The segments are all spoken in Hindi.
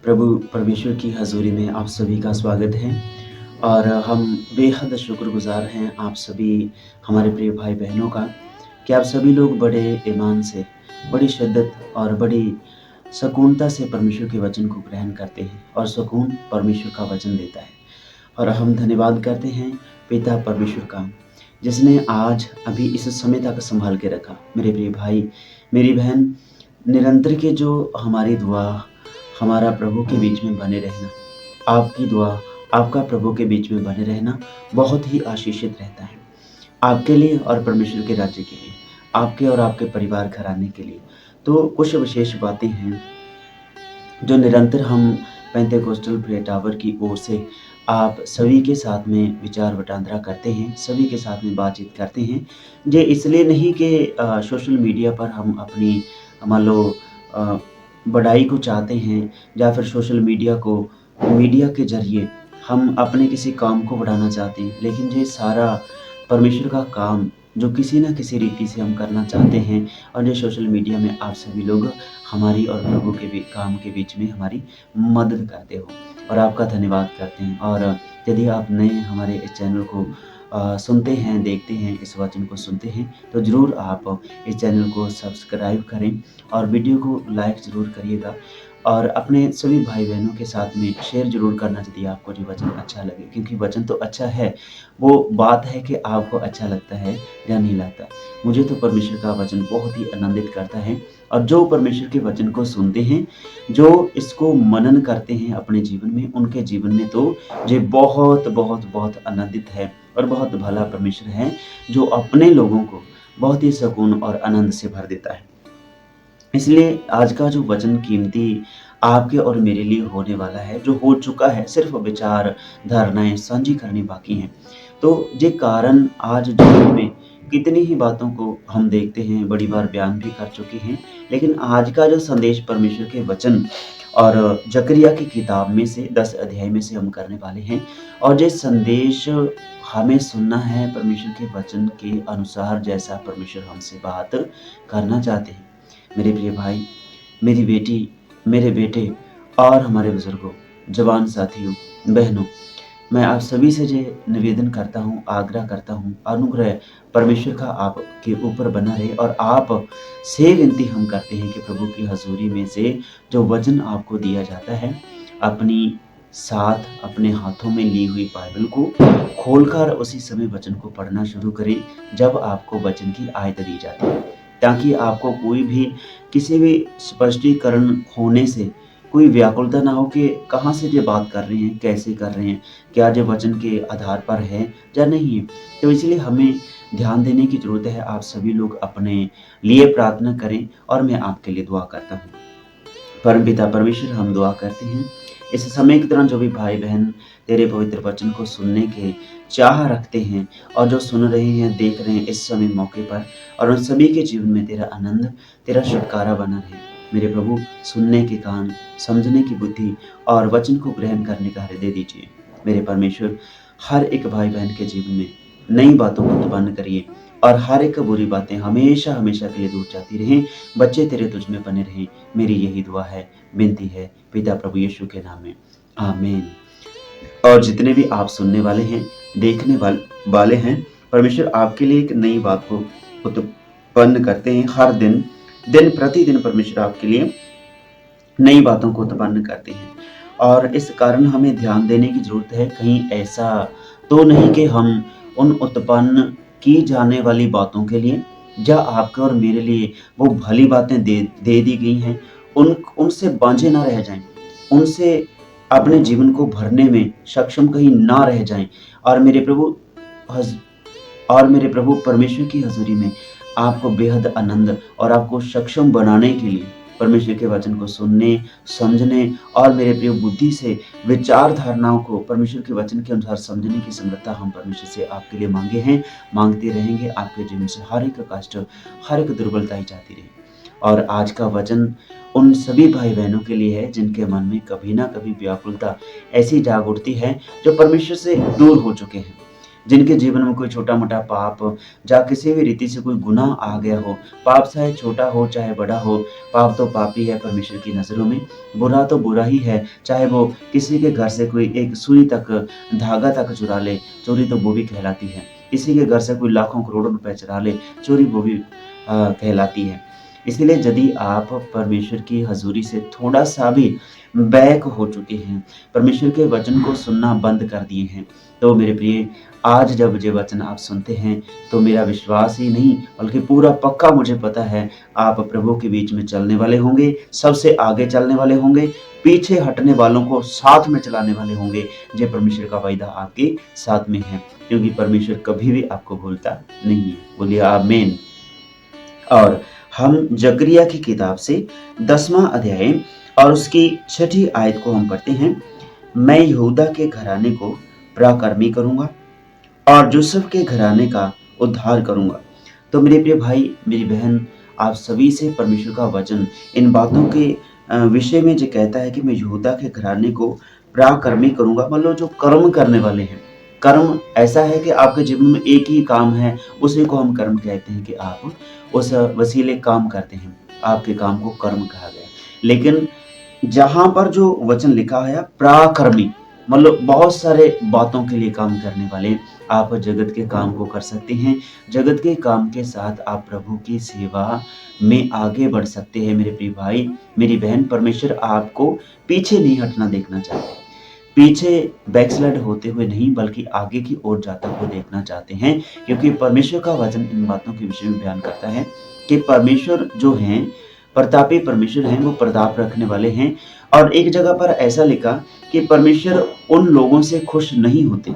प्रभु परमेश्वर की हज़ूरी में आप सभी का स्वागत है और हम बेहद शुक्रगुज़ार हैं आप सभी हमारे प्रिय भाई-बहनों का कि आप सभी लोग बड़े ईमान से, बड़ी शिद्दत और बड़ी सकूनता से परमेश्वर के वचन को ग्रहण करते हैं और सुकून परमेश्वर का वचन देता है। और हम धन्यवाद करते हैं पिता परमेश्वर का, जिसने आज अभी इस समय तक सँभाल के रखा। मेरे प्रिय भाई, मेरी बहन, निरंतर के जो हमारी दुआ, हमारा प्रभु के बीच में बने रहना, आपकी दुआ, आपका प्रभु के बीच में बने रहना बहुत ही आशीषित रहता है। आपके लिए और परमेश्वर के राज्य के लिए, आपके और आपके परिवार घराने के लिए। तो कुछ विशेष बातें हैं जो निरंतर हम पेंटेकोस्टल प्रेयर टावर की ओर से आप सभी के साथ में विचार वटांदरा करते हैं, सभी के साथ में बातचीत करते हैं। ये इसलिए नहीं कि सोशल मीडिया पर हम अपनी मान लो अ, बड़ाई को चाहते हैं या फिर सोशल मीडिया के ज़रिए हम अपने किसी काम को बढ़ाना चाहते हैं। लेकिन ये सारा परमेश्वर का काम जो किसी न किसी रीति से हम करना चाहते हैं और ये सोशल मीडिया में आप सभी लोग हमारी और प्रभु के भी काम के बीच में हमारी मदद करते हो और आपका धन्यवाद करते हैं। और यदि आप नए हमारे इस चैनल को सुनते हैं, देखते हैं, इस वचन को सुनते हैं, तो ज़रूर आप इस चैनल को सब्सक्राइब करें और वीडियो को लाइक ज़रूर करिएगा और अपने सभी भाई-बहनों के साथ में शेयर ज़रूर करना यदि आपको ये वचन अच्छा लगे, क्योंकि वचन तो अच्छा है, वो बात है कि आपको अच्छा लगता है या नहीं लगता। मुझे तो परमेश्वर का वचन बहुत ही आनंदित करता है और जो परमेश्वर के वचन को सुनते हैं, जो इसको मनन करते हैं अपने जीवन में, उनके जीवन में तो ये बहुत आनंदित है और बहुत भला परमेश्वर है, जो अपने लोगों को बहुत ही सुकून और आनंद से भर देता है। इसलिए आज का जो वचन कीमती आपके और मेरे लिए होने वाला है, जो हो चुका है, सिर्फ़ विचार, धारणाएँ साझी करनी बाकी हैं। तो ये कारण आज जीवन में कितनी ही बातों को हम देखते हैं, बड़ी बार बयान भी कर चुके हैं, लेकिन आज का जो संदेश परमेश्वर के वचन और जकरिया की किताब में से 10 अध्याय में से हम करने वाले हैं और ये संदेश हमें सुनना है परमेश्वर के वचन के अनुसार, जैसा परमेश्वर हमसे बात करना चाहते हैं। मेरे प्रिय भाई, मेरी बेटी, मेरे बेटे और हमारे बुज़ुर्गों, जवान साथियों, बहनों, मैं आप सभी से ये निवेदन करता हूँ, आग्रह करता हूँ, अनुग्रह परमेश्वर का आपके ऊपर बना रहे और आप से विनती हम करते हैं कि प्रभु की हज़ूरी में से जो वचन आपको दिया जाता है, अपनी साथ अपने हाथों में ली हुई बाइबल को खोलकर उसी समय वचन को पढ़ना शुरू करें, जब आपको वचन की आयत दी जाती है। ताकि आपको कोई भी किसी भी स्पष्टीकरण होने से कोई व्याकुलता ना हो कि कहाँ से ये बात कर रहे हैं, कैसे कर रहे हैं, क्या ये वचन के आधार पर है या नहीं है। तो इसलिए हमें ध्यान देने की ज़रूरत है। आप सभी लोग अपने लिए प्रार्थना करें और मैं आपके लिए दुआ करता हूँ। परमपिता परमेश्वर, हम दुआ करते हैं इस समय के दौरान जो भी भाई बहन तेरे पवित्र वचन को सुनने के चाह रखते हैं और जो सुन रहे हैं, देख रहे हैं इस समय मौके पर, और उन सभी के जीवन में तेरा आनंद, तेरा छुटकारा बना रहे। मेरे प्रभु, सुनने के कान, समझने की बुद्धि और वचन को ग्रहण करने का हृदय दीजिए। मेरे परमेश्वर, हर एक भाई बहन के जीवन में नई बातों को उत्पन्न करिए और हर एक बुरी बातें हमेशा हमेशा के लिए दूर जाती रहें। बच्चे तेरे तुझ में बने रहें। मेरी यही दुआ है, विनती है पिता प्रभु यीशु के नाम में, आमीन। और जितने भी आप सुनने वाले हैं, देखने वाले हैं, परमेश्वर आपके लिए एक नई बात को उत्पन्न करते हैं। हर दिन, दिन प्रतिदिन परमेश्वर आपके लिए नई बातों को उत्पन्न करते हैं और इस कारण हमें ध्यान देने की ज़रूरत है। कहीं ऐसा तो नहीं कि हम उन उत्पन्न की जाने वाली बातों के लिए, या आपके और मेरे लिए वो भली बातें दे दी गई हैं, उनसे बांझे ना रह जाएं, उनसे अपने जीवन को भरने में सक्षम कहीं ना रह जाएं। और मेरे प्रभु हज और मेरे प्रभु परमेश्वर की हज़ूरी में आपको बेहद आनंद और आपको सक्षम बनाने के लिए परमेश्वर के वचन को सुनने, समझने और मेरे प्रिय बुद्धि से विचार धारणाओं को परमेश्वर के वचन के अनुसार समझने की समृद्धता हम परमेश्वर से आपके लिए मांगे हैं, मांगते रहेंगे। आपके जीवन से हर एक कष्ट, हर एक दुर्बलता ही जाती रहे। और आज का वचन उन सभी भाई बहनों के लिए है जिनके मन में कभी ना कभी व्याकुलता ऐसी जाग उठती है, जो परमेश्वर से दूर हो चुके हैं। जिनके जीवन में कोई छोटा-मोटा पाप या किसी भी रीति से कोई गुनाह आ गया हो, पाप चाहे छोटा हो चाहे बड़ा हो, पाप तो पाप ही है परमेश्वर की नज़रों में, बुरा तो बुरा ही है, चाहे वो किसी के घर से कोई एक सुई तक, धागा तक चुरा ले, चोरी तो वो भी कहलाती है। किसी के घर से कोई लाखों करोड़ों रुपए चुरा ले, चोरी वो भी कहलाती है। इसीलिए यदि आप परमेश्वर की हज़ूरी से थोड़ा-सा भी बैक हो चुके हैं, परमेश्वर के वचन को सुनना बंद कर दिए हैं, तो मेरे प्रिय आज जब ये वचन आप सुनते हैं, तो मेरा विश्वास ही नहीं बल्कि पूरा पक्का मुझे पता है आप प्रभु के बीच में चलने वाले होंगे, सबसे आगे चलने वाले होंगे, पीछे हटने वालों को साथ में चलाने वाले होंगे। ये परमेश्वर का वायदा आपके साथ में है, क्योंकि परमेश्वर कभी भी आपको भूलता नहीं है। बोलिए आमीन। और हम जकरिया की किताब से 10वां अध्याय और उसकी 6ठी आयत को हम पढ़ते हैं। मैं यहूदा के घराने को पराक्रमी करूंगा और यूसुफ के घराने का उद्धार करूंगा। तो मेरे प्रिय भाई, मेरी बहन, आप सभी से परमेश्वर का वचन इन बातों के विषय में जो कहता है कि मैं यहूदा के घराने को पराक्रमी करूंगा, मतलब जो कर्म करने वाले हैं। कर्म ऐसा है कि आपके जीवन में एक ही काम है, उसी को हम कर्म कहते हैं कि आप उस वसीले काम करते हैं, आपके काम को कर्म कहा गया। लेकिन जहाँ पर जो वचन लिखा है पराक्रमी, मतलब बहुत सारे बातों के लिए काम करने वाले, आप जगत के काम को कर सकते हैं। जगत के काम के साथ आप प्रभु की सेवा में आगे बढ़ सकते हैं। मेरे प्रिय भाई, मेरी बहन, परमेश्वर आपको पीछे नहीं हटना देखना चाहते, पीछे बैकस्लाइड होते हुए नहीं बल्कि आगे की ओर जाता हुआ देखना चाहते हैं, क्योंकि परमेश्वर का वचन इन बातों के विषय में बयान करता है कि परमेश्वर जो हैं, प्रतापी परमेश्वर हैं, वो प्रताप रखने वाले हैं। और एक जगह पर ऐसा लिखा कि परमेश्वर उन लोगों से खुश नहीं होते,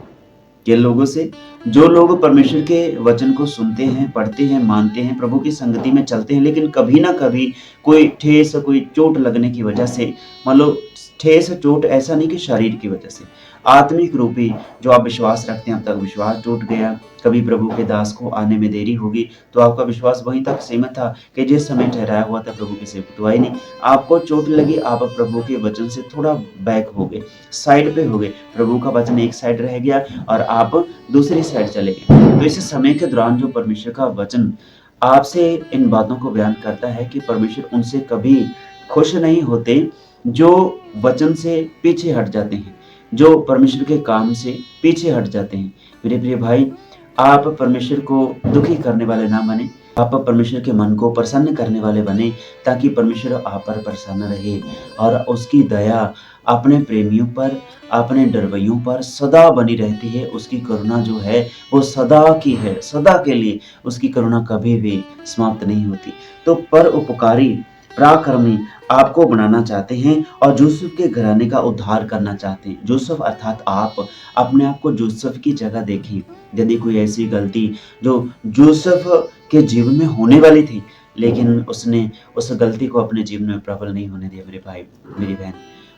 किन लोगों से, जो लोग परमेश्वर के वचन को सुनते हैं, पढ़ते हैं, मानते हैं, प्रभु की संगति में चलते हैं, लेकिन कभी ना कभी कोई ठेस, कोई चोट लगने की वजह से, मान लो ठेस चोट ऐसा नहीं कि शरीर की वजह से, आत्मिक रूपी जो आप विश्वास रखते हैं, अब तक विश्वास टूट गया, कभी प्रभु के दास को आने में देरी होगी, तो आपका विश्वास वहीं तक सीमित था कि जिस समय ठहराया हुआ था प्रभु की सेवक तो आई नहीं, आपको चोट लगी, आप प्रभु के वचन से थोड़ा बैक हो गए, साइड पे हो गए, प्रभु का वचन एक साइड रह गया और आप दूसरी साइड चले गए। तो इस समय के दौरान जो परमेश्वर का वचन आपसे इन बातों को बयान करता है कि परमेश्वर उनसे कभी खुश नहीं होते जो वचन से पीछे हट जाते हैं, जो परमेश्वर के काम से पीछे हट जाते हैं। मेरे प्रिय भाई, आप परमेश्वर को दुखी करने वाले ना बने, आप परमेश्वर के मन को प्रसन्न करने वाले बने, ताकि परमेश्वर आप पर प्रसन्न रहे और उसकी दया अपने प्रेमियों पर, अपने डरवैयों पर सदा बनी रहती है। उसकी करुणा जो है वो सदा की है, सदा के लिए उसकी करुणा कभी भी समाप्त नहीं होती। तो परोपकारी, पराक्रमी आपको बनाना चाहते हैं और यूसुफ के घराने का उद्धार करना चाहते हैं। यूसुफ अर्थात आप अपने आप को यूसुफ की जगह देखें। यदि कोई ऐसी गलती जो यूसुफ के जीवन में होने वाली थी, लेकिन उसने उस गलती को अपने जीवन में प्रबल नहीं होने दिया, मेरे भाई, मेरी बहन,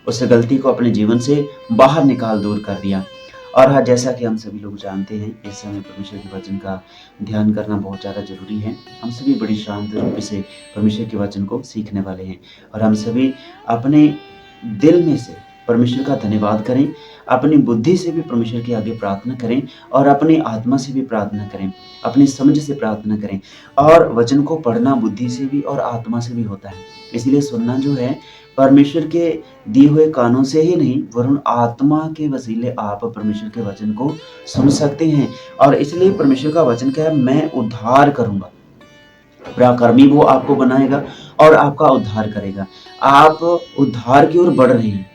उस गलती को अपने जीवन से बाहर निकाल दूर कर दिया। और हाँ, जैसा कि हम सभी लोग जानते हैं, इस समय परमेश्वर के वचन का ध्यान करना बहुत ज़्यादा ज़रूरी है। हम सभी बड़ी शांत रूप से परमेश्वर के वचन को सीखने वाले हैं और हम सभी अपने दिल में से परमेश्वर का धन्यवाद करें, अपनी बुद्धि से भी परमेश्वर के आगे प्रार्थना करें और अपनी आत्मा से भी प्रार्थना करें, अपनी समझ से प्रार्थना करें। और वचन को पढ़ना बुद्धि से भी और आत्मा से भी होता है, इसलिए सुनना जो है परमेश्वर के दिए हुए कानों से ही नहीं वरन आत्मा के वसीले आप परमेश्वर के वचन को सुन सकते हैं। और इसलिए परमेश्वर का वचन क्या है, मैं उद्धार करूंगा, पराक्रमी वो आपको बनाएगा और आपका उद्धार करेगा। आप उद्धार की ओर बढ़ रहे हैं।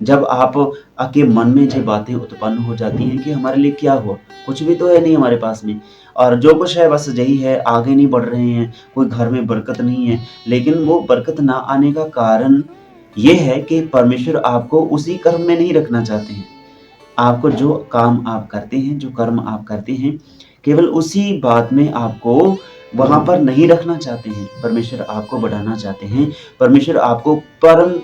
जब आप आपके मन में जो बातें उत्पन्न हो जाती हैं कि हमारे लिए क्या हुआ, कुछ भी तो है नहीं हमारे पास में, और जो कुछ है बस यही है, आगे नहीं बढ़ रहे हैं, कोई घर में बरकत नहीं है, लेकिन वो बरकत ना आने का कारण ये है कि परमेश्वर आपको उसी कर्म में नहीं रखना चाहते हैं। आपको जो काम आप करते हैं, जो कर्म आप करते हैं, केवल उसी बात में आपको वहाँ पर नहीं रखना चाहते हैं। परमेश्वर आपको बढ़ाना चाहते हैं, परमेश्वर आपको परम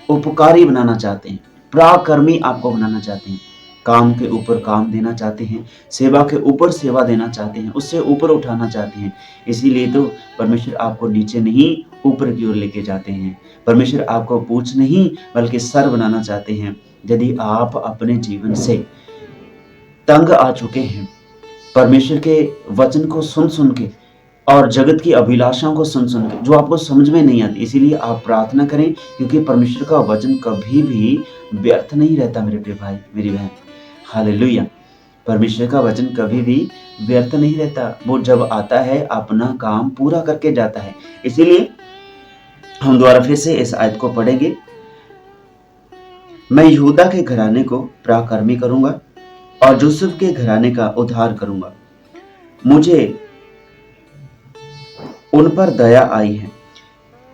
उपकारी बनाना चाहते हैं, पराक्रमी आपको बनाना चाहते हैं, काम के ऊपर काम देना चाहते हैं, सेवा के ऊपर सेवा देना चाहते हैं, उससे ऊपर उठाना चाहते हैं। इसीलिए तो परमेश्वर आपको नीचे नहीं ऊपर की ओर लेके जाते हैं। परमेश्वर आपको पूंछ नहीं बल्कि सर बनाना चाहते हैं। यदि आप अपने जीवन से तंग आ चुके हैं, परमेश्वर के वचन को सुन के और जगत की अभिलाषाओं को सुन के जो आपको समझ में नहीं आती। इसीलिए आप प्रार्थना करें, क्योंकि परमेश्वर का वचन कभी भी व्यर्थ नहीं रहता मेरे प्रिय भाई मेरी बहन। हालेलुया। परमेश्वर का वचन कभी भी व्यर्थ नहीं रहता। वो जब आता है अपना काम पूरा करके जाता है। इसीलिए हम दोबारा फिर से इस आयत को पढ़ेंगे। मैं यहूदा के घराने को पराक्रमी करूंगा और यूसुफ के घराने का उद्धार करूंगा। मुझे उन पर दया आई है।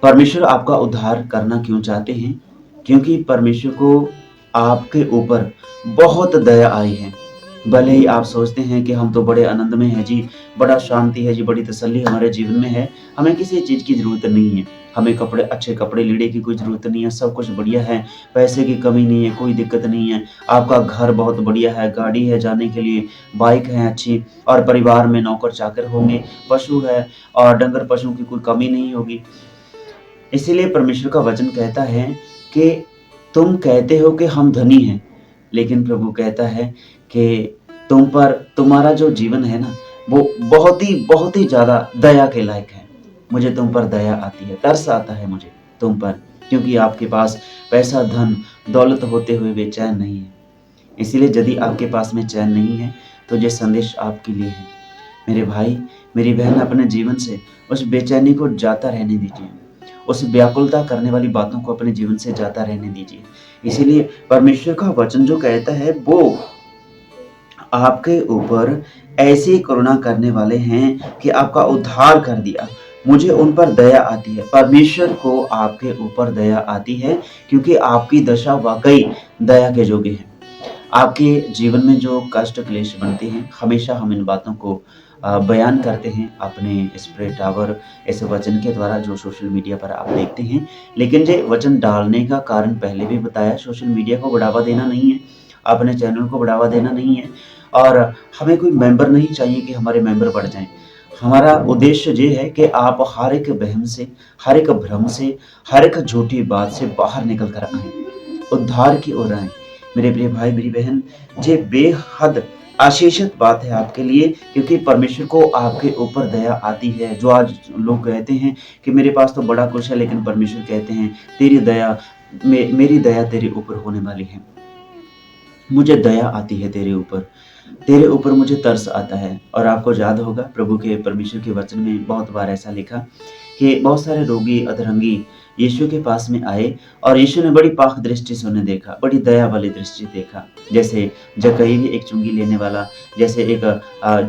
परमेश्वर आपका उद्धार करना क्यों चाहते हैं? क्योंकि परमेश्वर को आपके ऊपर बहुत दया आई है। भले ही आप सोचते हैं कि हम तो बड़े आनंद में हैं जी, बड़ा शांति है जी, बड़ी तसल्ली हमारे जीवन में है, हमें किसी चीज़ की ज़रूरत नहीं है। हमें अच्छे कपड़े लीड़े की कोई ज़रूरत नहीं है, सब कुछ बढ़िया है, पैसे की कमी नहीं है, कोई दिक्कत नहीं है। आपका घर बहुत बढ़िया है, गाड़ी है जाने के लिए, बाइक है अच्छी, और परिवार में नौकर-चाकर होंगे, पशु है और डंगर पशुओं की कोई कमी नहीं होगी। इसीलिए परमेश्वर का वचन कहता है कि तुम कहते हो कि हम धनी हैं, लेकिन प्रभु कहता है कि तुम्हारा जो जीवन है ना, वो बहुत ही ज़्यादा दया के लायक है। मुझे तुम पर दया आती है, तरस आता है मुझे तुम पर, क्योंकि आपके पास पैसा, धन, दौलत होते हुए भी चैन नहीं है। इसीलिए यदि आपके पास में चैन नहीं है, तो ये संदेश आपके लिए है। मेरे भाई, मेरी बहन, अपने जीवन से उस बेचैनी को जाता रहने दीजिए। उस व्याकुलता करने वाली बातों को अपने जीवन से जाता रहने दीजिए। इसीलिए परमेश्वर का वचन जो कहता है, वो आपके ऊपर ऐसी करुणा करने वाले हैं कि आपका उद्धार कर दिया। मुझे उन पर दया आती है। परमेश्वर को आपके ऊपर दया आती है, क्योंकि आपकी दशा वाकई दया के योग्य है। आपके जीवन में जो कष्ट क्लेश बनते हैं, हमेशा हम इन बातों को बयान करते हैं अपने स्प्रे टावर इस वचन के द्वारा, जो सोशल मीडिया पर आप देखते हैं। लेकिन ये वचन डालने का कारण पहले भी बताया, सोशल मीडिया को बढ़ावा देना नहीं है, अपने चैनल को बढ़ावा देना नहीं है, और हमें कोई मेंबर नहीं चाहिए कि हमारे मेंबर बढ़ जाएं। हमारा उद्देश्य ये है कि आप हर एक वहम से, हर एक भ्रम से, हर एक झूठी बात से बाहर निकल कर आएं, उद्धार की ओर आएं। मेरे प्रिय भाई, मेरी बहन, ये बेहद आशीषित बात है आपके लिए, क्योंकि परमेश्वर को आपके ऊपर दया आती है। जो आज लोग कहते हैं कि मेरे पास तो बड़ा कुछ है, लेकिन परमेश्वर कहते हैं तेरी दया, मेरी दया तेरे ऊपर होने वाली है। मुझे दया आती है तेरे ऊपर मुझे तरस आता है। और आपको याद होगा, प्रभु के परमेश्वर के वचन में बहुत बार ऐसा लिखा कि बहुत सारे रोगी, अधरंगी यीशु के पास में आए, और यीशु ने बड़ी पाक दृष्टि से उन्हें देखा, बड़ी दया वाली दृष्टि देखा। जैसे जक्कई भी एक चुंगी लेने वाला, जैसे एक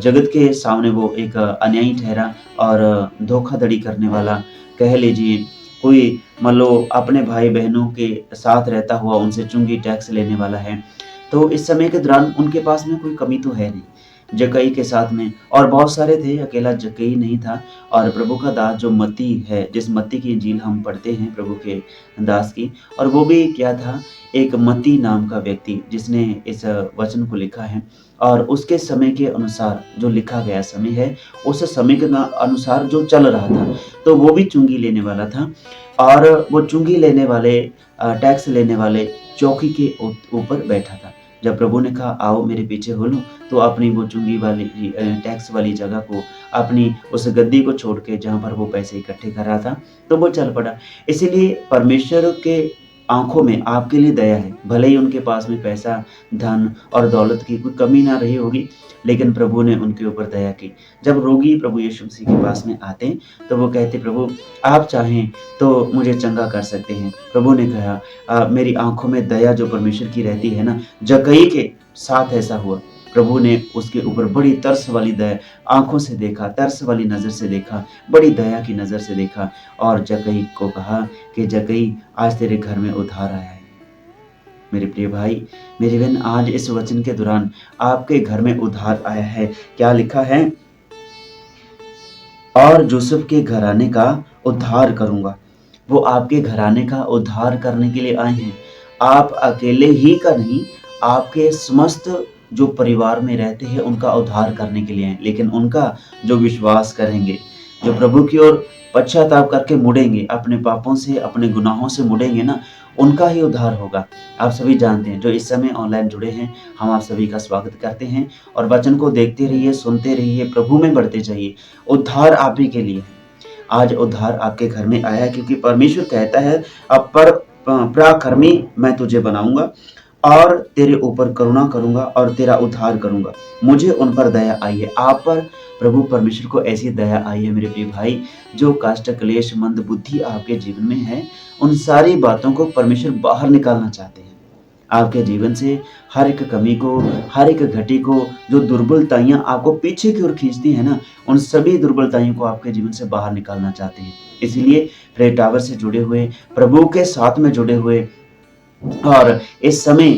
जगत के सामने वो एक अन्यायी ठहरा और धोखाधड़ी करने वाला, कह लीजिए कोई मान लो अपने भाई बहनों के साथ रहता हुआ उनसे चुंगी टैक्स लेने वाला है। तो इस समय के दौरान उनके पास में कोई कमी तो है नहीं, जक्कई के साथ में और बहुत सारे थे, अकेला जक्कई नहीं था। और प्रभु का दास जो मत्ती है, जिस मत्ती की इंजील हम पढ़ते हैं प्रभु के दास की, और वो भी क्या था, एक मत्ती नाम का व्यक्ति जिसने इस वचन को लिखा है। और उसके समय के अनुसार जो लिखा गया समय है, उस समय के अनुसार जो चल रहा था, तो वो भी चुंगी लेने वाला था। और वो चुंगी लेने वाले, टैक्स लेने वाले चौकी के ऊपर बैठा था। जब प्रभु ने कहा आओ मेरे पीछे हो लो, तो अपनी वो चुंगी वाली टैक्स वाली जगह को, अपनी उस गद्दी को छोड़ के जहाँ पर वो पैसे इकट्ठे कर रहा था, तो वो चल पड़ा। इसीलिए परमेश्वर के आंखों में आपके लिए दया है। भले ही उनके पास में पैसा, धन और दौलत की कोई कमी ना रही होगी, लेकिन प्रभु ने उनके ऊपर दया की। जब रोगी प्रभु यीशु मसीह के पास में आते, तो वो कहते प्रभु आप चाहें तो मुझे चंगा कर सकते हैं। प्रभु ने कहा मेरी आंखों में दया जो परमेश्वर की रहती है ना, जक्कई के साथ ऐसा हुआ। प्रभु ने उसके ऊपर बड़ी तरस वाली दया आंखों से देखा, तरस वाली नज़र से देखा, बड़ी दया की नज़र से देखा, और जक्कई को कहा कि जक्कई आज तेरे घर में उद्धार आया है। मेरे प्रिय भाई, मेरी बहन, आज इस वचन के दौरान आपके घर में उद्धार आया है। क्या लिखा है? और यूसुफ के घराने का उद्धार करूंगा। वो आपके घराने का उद्धार करने के लिए आए हैं। आप अकेले ही का नहीं, आपके समस्त जो परिवार में रहते हैं उनका उद्धार करने के लिए आए। लेकिन उनका जो विश्वास करेंगे, जो प्रभु की ओर पश्चाताप करके मुड़ेंगे, अपने पापों से, अपने गुनाहों से मुड़ेंगे ना, उनका ही उद्धार होगा। आप सभी जानते हैं, जो इस समय ऑनलाइन जुड़े हैं, हम आप सभी का स्वागत करते हैं और वचन को देखते रहिए, सुनते रहिए, प्रभु में बढ़ते जाइए। उद्धार आप ही के लिए है। आज उद्धार आपके घर में आया है, क्योंकि परमेश्वर कहता है, अब पर पराक्रमी मैं तुझे बनाऊंगा और तेरे ऊपर करुणा करूंगा और तेरा उद्धार करूंगा। मुझे उन पर दया आई है। आप पर प्रभु परमेश्वर को ऐसी दया आई है मेरे प्रिय भाई, जो कष्ट क्लेश मंद बुद्धि आपके जीवन में है, उन सारी बातों को परमेश्वर बाहर निकालना चाहते हैं। आपके जीवन से हर एक कमी को, हर एक घटी को, जो दुर्बलताइयां आपको पीछे की ओर खींचती है ना, उन सभी दुर्बलताइयों को आपके जीवन से बाहर निकालना चाहते हैं। इसलिए प्रेयर टावर से जुड़े हुए, प्रभु के साथ में जुड़े हुए और इस समय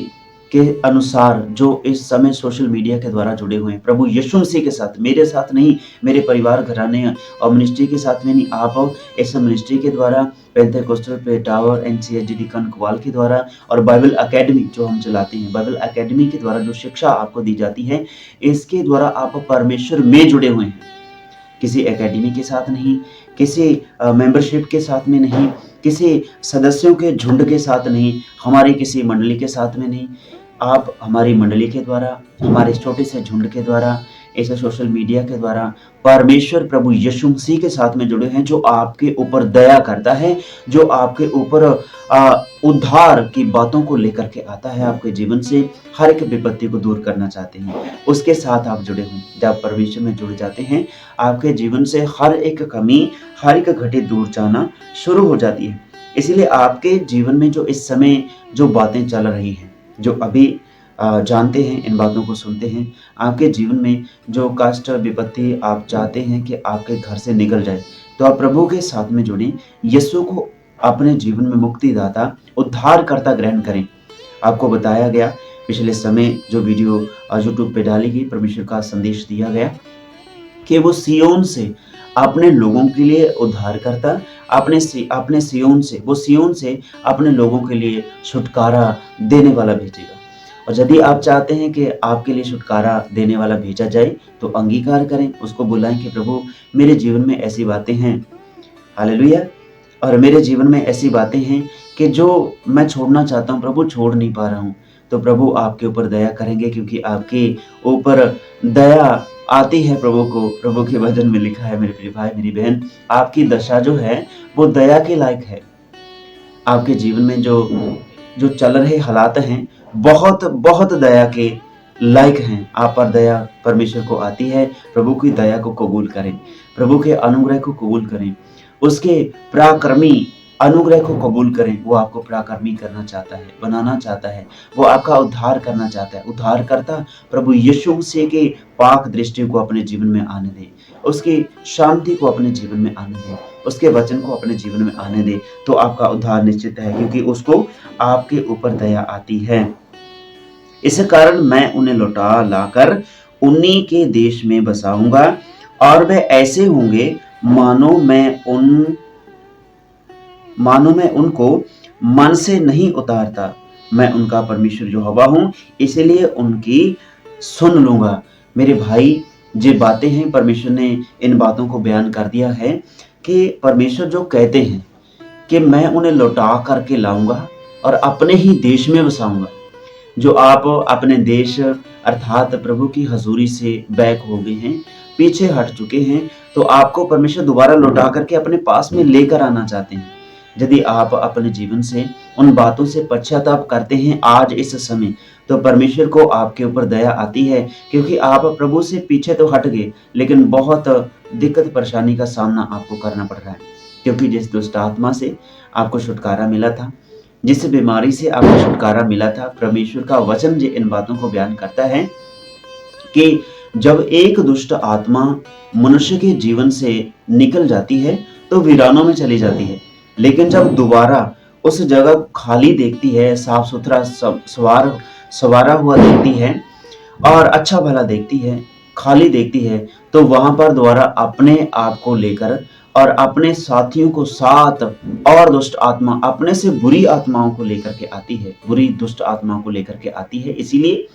के अनुसार जो इस समय सोशल मीडिया के द्वारा जुड़े हुए हैं, प्रभु यीशु मसीह के साथ, मेरे साथ नहीं, मेरे परिवार घराने और मिनिस्ट्री के साथ में नहीं, आप इस मिनिस्ट्री के द्वारा पेंटेकोस्टल प्रेयर टावर एनसीएचडी कनकवाल के द्वारा और बाइबल एकेडमी जो हम चलाते हैं, बाइबल एकेडमी के द्वारा जो शिक्षा आपको दी जाती है, इसके द्वारा आप परमेश्वर में जुड़े हुए हैं। किसी एकेडमी के साथ नहीं, किसी मेंबरशिप के साथ में नहीं, किसी सदस्यों के झुंड के साथ नहीं, हमारी किसी मंडली के साथ में नहीं। आप हमारी मंडली के द्वारा, हमारे छोटे से झुंड के द्वारा, ऐसे सोशल मीडिया के द्वारा परमेश्वर प्रभु यीशु मसीह के साथ में जुड़े हैं, जो आपके ऊपर दया करता है, जो आपके ऊपर उद्धार की बातों को लेकर के आता है, आपके जीवन से हर एक विपत्ति को दूर करना चाहते हैं, उसके साथ आप जुड़े हुए। जब परमेश्वर में जुड़ जाते हैं, आपके जीवन से हर एक कमी, हर एक घटी दूर जाना शुरू हो जाती है। इसलिए आपके जीवन में जो इस समय जो बातें चल रही हैं, जो अभी जानते हैं, इन बातों को सुनते हैं, आपके जीवन में जो कष्ट विपत्ति आप चाहते हैं कि आपके घर से निकल जाए, तो आप प्रभु के साथ में जुड़ें, यीशु को अपने जीवन में मुक्तिदाता, उद्धारकर्ता ग्रहण करें। आपको बताया गया पिछले समय जो वीडियो यूट्यूब पे डाली गई, परमेश्वर का संदेश दिया गया कि वो सियोन से अपने लोगों के लिए उद्धारकर्ता, अपने सियोन से अपने लोगों के लिए छुटकारा देने वाला भेजेगा। और यदि आप चाहते हैं कि आपके लिए छुटकारा देने वाला भेजा जाए, तो अंगीकार करें, उसको बुलाएं कि प्रभु मेरे जीवन में ऐसी बातें हैं, हालेलुया, और मेरे जीवन में ऐसी बातें हैं कि जो मैं छोड़ना चाहता हूँ, प्रभु छोड़ नहीं पा रहा हूँ। तो प्रभु आपके ऊपर दया करेंगे, क्योंकि आपके ऊपर दया आती है प्रभु को। प्रभु के वचन में लिखा है मेरे प्रिय भाई मेरी बहन, आपकी दशा जो है वो दया के लायक है। आपके जीवन में जो चल रहे हालात हैं, बहुत बहुत दया के लायक हैं। आप पर दया परमेश्वर को आती है। प्रभु की दया को कबूल करें, प्रभु के अनुग्रह को कबूल करें, उसके पराक्रमी अनुग्रह को कबूल करें। वो आपको पराक्रमी करना चाहता है, बनाना चाहता है, वो आपका उद्धार करना चाहता है। उद्धारकर्ता प्रभु यीशु मसीह के पाक दृष्टि को अपने जीवन में आने दे, उसकी शांति को अपने जीवन में आने दे, उसके वचन को अपने जीवन में आने दे, तो आपका उद्धार निश्चित है, क्योंकि उसको आपके ऊपर दया आती है। इस कारण मैं उन्हें लौटा लाकर उन्हीं के देश में बसाऊंगा, और वे ऐसे होंगे मानो मैं उनको मन से नहीं उतारता। मैं उनका परमेश्वर यहोवा हूं, इसलिए उनकी सुन लूंगा। मेरे भाई, ये बातें हैं, परमेश्वर ने इन बातों को बयान कर दिया है कि परमेश्वर जो कहते हैं कि मैं उन्हें लौटा करके लाऊंगा और अपने ही देश में बसाऊंगा। जो आप अपने देश अर्थात प्रभु की हजूरी से बैक हो गए हैं, पीछे हट चुके हैं, तो आपको परमेश्वर दोबारा लौटा करके अपने पास में लेकर आना चाहते हैं। यदि आप अपने जीवन से उन बातों से पश्चाताप करते हैं आज इस समय, तो परमेश्वर को आपके ऊपर दया आती है, क्योंकि आप प्रभु से पीछे तो हट गए, लेकिन बहुत दिक्कत परेशानी का सामना आपको करना पड़ रहा है। क्योंकि जिस दुष्ट आत्मा से आपको छुटकारा मिला था, जिस बीमारी से आपको छुटकारा मिला था, परमेश्वर का वचन जो इन बातों को बयान करता है कि जब एक दुष्ट आत्मा मनुष्य के जीवन से निकल जाती है तो वीरानों में चली जाती है, लेकिन जब दोबारा उस जगह खाली देखती है, साफ सुथरा सवारा हुआ देखती है और अच्छा भला देखती है, खाली देखती है, तो वहां पर दोबारा अपने आप को लेकर और अपने साथियों को साथ और दुष्ट आत्मा अपने से बुरी आत्माओं को लेकर के आती है, बुरी दुष्ट आत्माओं को लेकर के आती है। इसीलिए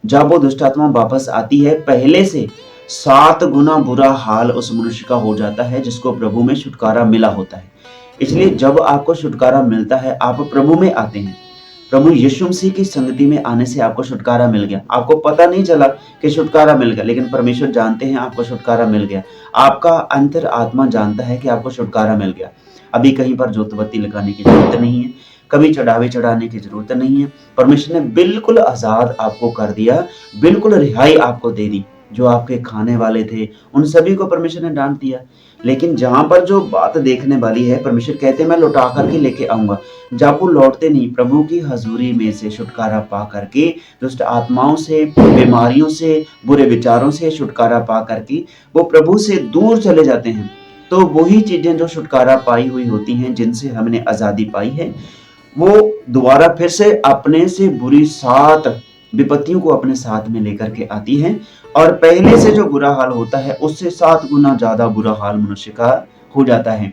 जब वो दुष्ट आत्मा वापस आती है, पहले से 7 गुना बुरा हाल उस मनुष्य का हो जाता है जिसको प्रभु में छुटकारा मिला होता है। इसलिए जब आपको छुटकारा मिलता है, आप प्रभु में आते हैं, प्रभु यीशु मसीह की संगति में आने से आपको छुटकारा मिल गया। आपको पता नहीं चला कि छुटकारा मिल गया, लेकिन परमेश्वर जानते हैं आपको छुटकारा मिल गया। आपका अंतर आत्मा जानता है कि आपको छुटकारा मिल गया। अभी कहीं पर जोत बत्ती लगाने की जरूरत नहीं है, कभी चढ़ावे चढ़ाने की जरूरत नहीं है। परमेश्वर ने बिल्कुल आजाद आपको कर दिया, बिल्कुल रिहाई आपको दे दी। जो आपके खाने वाले थे उन सभी को परमेश्वर ने डांट दिया। लेकिन जहां पर जो बात देखने वाली है, परमेश्वर कहते हैं मैं लौटा करके लेके आऊंगा। जब वो लौटते नहीं, प्रभु की हजूरी में से छुटकारा पा करके, दुष्ट आत्माओं से, बीमारियों से, बुरे विचारों से छुटकारा पा करके वो प्रभु से दूर चले जाते हैं। तो वही चीजें जो छुटकारा पाई हुई होती हैं, जिनसे हमने आजादी पाई है, वो दोबारा फिर से अपने से बुरी 7 विपत्तियों को अपने साथ में लेकर के आती हैं, और पहले से जो बुरा हाल होता है उससे 7 गुना ज्यादा बुरा हाल मनुष्य का हो जाता है।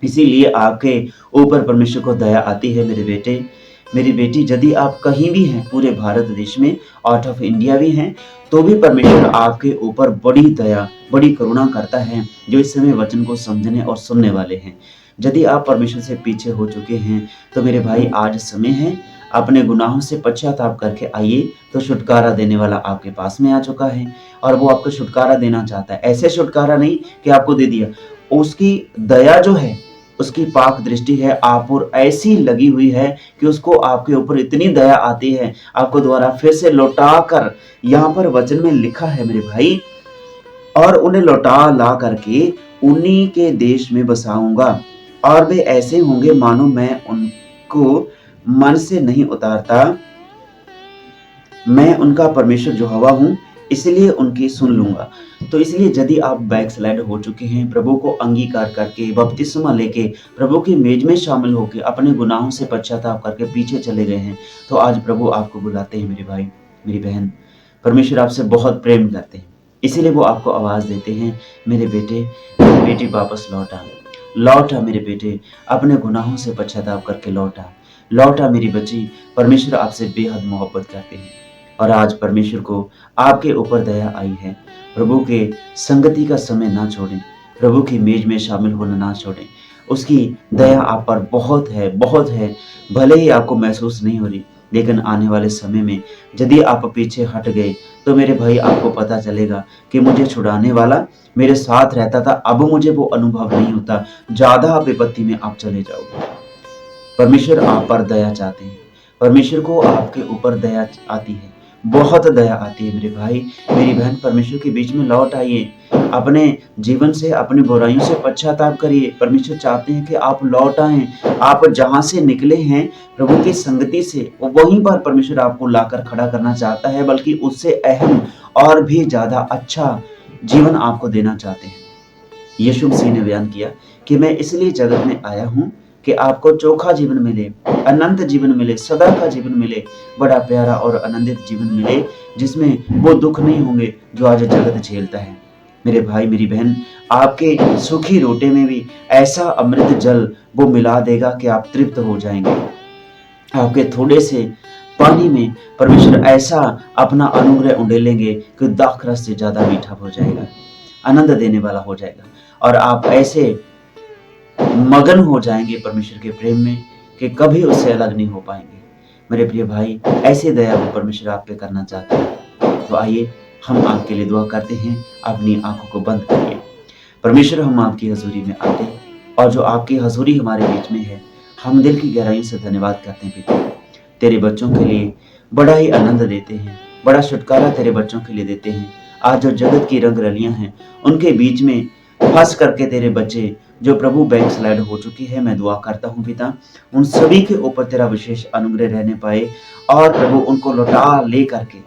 इसीलिए आपके ऊपर परमेश्वर को दया आती है। मेरे बेटे, मेरी बेटी, यदि आप कहीं भी हैं, पूरे भारत देश में, आउट ऑफ इंडिया भी हैं, तो भी परमेश्वर आपके ऊपर बड़ी दया, बड़ी करुणा करता है, जो इस समय वचन को समझने और सुनने वाले हैं। यदि आप परमेश्वर से पीछे हो चुके हैं, तो मेरे भाई आज समय है, अपने गुनाहों से पश्चाताप करके आइए, तो छुटकारा देने वाला आपके पास में आ चुका है, और वो आपको छुटकारा देना चाहता है। ऐसे छुटकारा नहीं कि आपको दे दिया, उसकी दया जो है, उसकी पाक दृष्टि है आप और ऐसी लगी हुई है कि उसको आपके ऊपर इतनी दया आती है, आपको दोबारा फिर से लौटा कर, यहाँ पर वचन में लिखा है मेरे भाई, और उन्हें लौटा ला करके उन्हीं के देश में बसाऊंगा, और वे ऐसे होंगे मानो मैं उनको मन से नहीं उतारता। मैं उनका परमेश्वर यहोवा हूँ, इसलिए उनकी सुन लूंगा। तो इसलिए यदि आप बैकस्लाइड हो चुके हैं, प्रभु को अंगीकार करके, बपतिस्मा लेके, प्रभु की मेज में शामिल होकर अपने गुनाहों से पश्चाताप करके पीछे चले गए हैं, तो आज प्रभु आपको बुलाते हैं मेरे भाई, मेरी बहन। परमेश्वर आपसे बहुत प्रेम करते हैं, इसीलिए वो आपको आवाज देते हैं, मेरे बेटे, मेरी बेटी, वापस लौट आ, लौट आ मेरे बेटे, अपने गुनाहों से पश्चाताप करके लौट आ, लौट आ मेरी बच्ची। परमेश्वर आपसे बेहद मोहब्बत करते हैं, और आज परमेश्वर को आपके ऊपर दया आई है। प्रभु के संगति का समय ना छोड़ें, प्रभु की मेज में शामिल होना ना छोड़ें। उसकी दया आप पर बहुत है, बहुत है। भले ही आपको महसूस नहीं हो रही, लेकिन आने वाले समय में यदि आप पीछे हट गए, तो मेरे भाई आपको पता चलेगा कि मुझे छुड़ाने वाला मेरे साथ रहता था, अब मुझे वो अनुभव नहीं होता। ज्यादा विपत्ति में आप चले जाओगे। परमेश्वर आप पर दया चाहते हैं, परमेश्वर को आपके ऊपर दया आती है, बहुत दया आती है मेरे भाई, मेरी बहन। परमेश्वर के बीच में लौट आइए, अपने जीवन से, अपनी बुराइयों से पश्चाताप करिए। परमेश्वर चाहते हैं कि आप लौट आएं। आप जहां से निकले हैं प्रभु की संगति से, वहीं पर परमेश्वर आपको लाकर खड़ा करना चाहता है, बल्कि उससे अहम और भी ज्यादा अच्छा जीवन आपको देना चाहते हैं। यीशु मसीह ने बयान किया कि मैं इसलिए जगत में आया हूं कि आपको चोखा जीवन मिले, अनंत जीवन मिले, सदा का जीवन मिले, बड़ा प्यारा और आनंदित जीवन मिले, जिसमें वो दुख नहीं होंगे जो आज जगत झेलता है। मेरे भाई, मेरी बहन, आपके सूखी रोटे में भी ऐसा अमृत जल वो मिला देगा कि आप तृप्त हो जाएंगे। आपके थोड़े से पानी में परमेश्वर ऐसा अपना अनुग्रह उंडेलेंगे कि दाखरस से ज्यादा मीठा हो जाएगा, आनंद देने वाला हो जाएगा, और आप ऐसे मगन हो जाएंगे परमेश्वर के प्रेम में कि कभी उससे अलग नहीं हो पाएंगे। मेरे प्रिय भाई, ऐसी दया वो परमेश्वर आप पे करना चाहते हैं। तो आइए हम आपके लिए दुआ करते हैं। अपनी आंखों को बंद करिए। परमेश्वर, हम आपकी हजूरी में आते हैं, और जो आपकी हजूरी हमारे बीच में है, हम दिल की गहराइयों से धन्यवाद करते हैं पिता। तेरे बच्चों के लिए बड़ा ही आनंद देते हैं, बड़ा छुटकारा तेरे बच्चों के लिए देते हैं। आज जो जगत की रंग रलियां हैं, उनके बीच में फंस करके तेरे बच्चे जो प्रभु बैक स्लाइड हो चुकी है, मैं दुआ करता हूँ पिता, उन सभी के ऊपर तेरा विशेष अनुग्रह रहने पाए, और प्रभु उनको लौटा ले करके,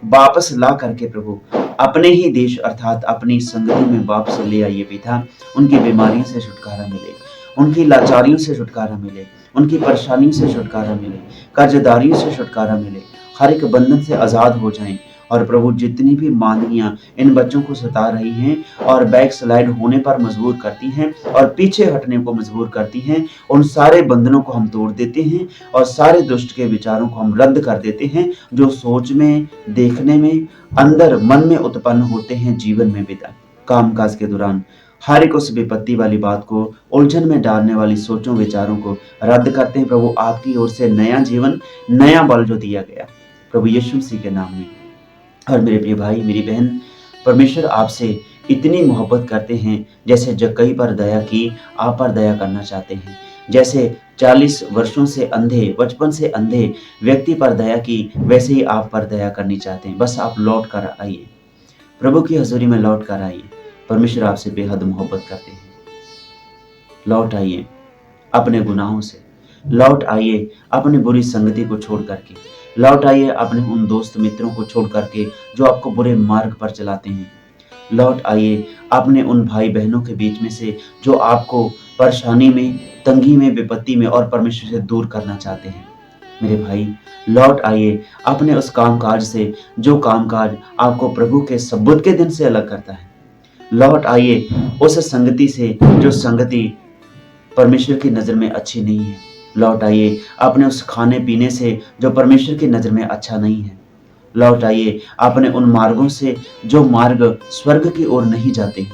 वापस ला करके प्रभु अपने ही देश अर्थात अपनी संगति में वापस ले आइए पिता। उनकी बीमारियों से छुटकारा मिले, उनकी लाचारियों से छुटकारा मिले, उनकी परेशानियों से छुटकारा मिले, कर्जदारियों से छुटकारा मिले, हर एक बंधन से आजाद हो जाएं। और प्रभु, जितनी भी मांदगियां इन बच्चों को सता रही हैं और बैक स्लाइड होने पर मजबूर करती हैं और पीछे हटने को मजबूर करती हैं, उन सारे बंधनों को हम तोड़ देते हैं, और सारे दुष्ट के विचारों को हम रद्द कर देते हैं, जो सोच में, देखने में, अंदर मन में उत्पन्न होते हैं जीवन में पिता, कामकाज के दौरान। हर एक उस विपत्ति वाली बात को, उलझन में डालने वाली सोचों विचारों को रद्द करते हैं प्रभु, आपकी ओर से नया जीवन, नया बल जो दिया गया प्रभु यीशु मसीह के नाम में। और मेरे प्रिय भाई, मेरी बहन, परमेश्वर आपसे इतनी मोहब्बत करते हैं, जैसे जक्कई पर दया की, आप पर दया करना चाहते हैं। जैसे 40 वर्षों से अंधे, बचपन से अंधे व्यक्ति पर दया की, वैसे ही आप पर दया करनी चाहते हैं। बस आप लौट कर आइए, प्रभु की हजूरी में लौट कर आइए। परमेश्वर आपसे बेहद मोहब्बत करते हैं। लौट आइए अपने गुनाहों से, लौट आइए अपनी बुरी संगति को छोड़ करके, लौट आइए अपने उन दोस्त मित्रों को छोड़ करके जो आपको बुरे मार्ग पर चलाते हैं। लौट आइए अपने उन भाई बहनों के बीच में से जो आपको परेशानी में, तंगी में, विपत्ति में और परमेश्वर से दूर करना चाहते हैं। मेरे भाई, लौट आइए अपने उस कामकाज से जो कामकाज आपको प्रभु के सबूत के दिन से अलग करता है। लौट आइए उस संगति से जो संगति परमेश्वर की नज़र में अच्छी नहीं है। लौट आइए अपने उस खाने पीने से जो परमेश्वर की नज़र में अच्छा नहीं है। लौट आइए अपने उन मार्गों से जो मार्ग स्वर्ग की ओर नहीं जाते।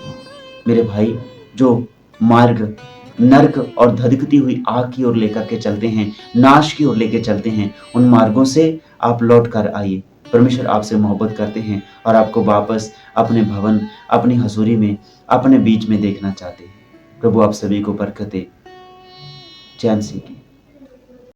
मेरे भाई, जो मार्ग नरक और धधकती हुई आग की ओर लेकर के चलते हैं, नाश की ओर लेके चलते हैं, उन मार्गों से आप लौट कर आइए। परमेश्वर आपसे मोहब्बत करते हैं और आपको वापस अपने भवन, अपनी हजूरी में, अपने बीच में देखना चाहते हैं। प्रभु आप सभी को बरकत दे। चैन से की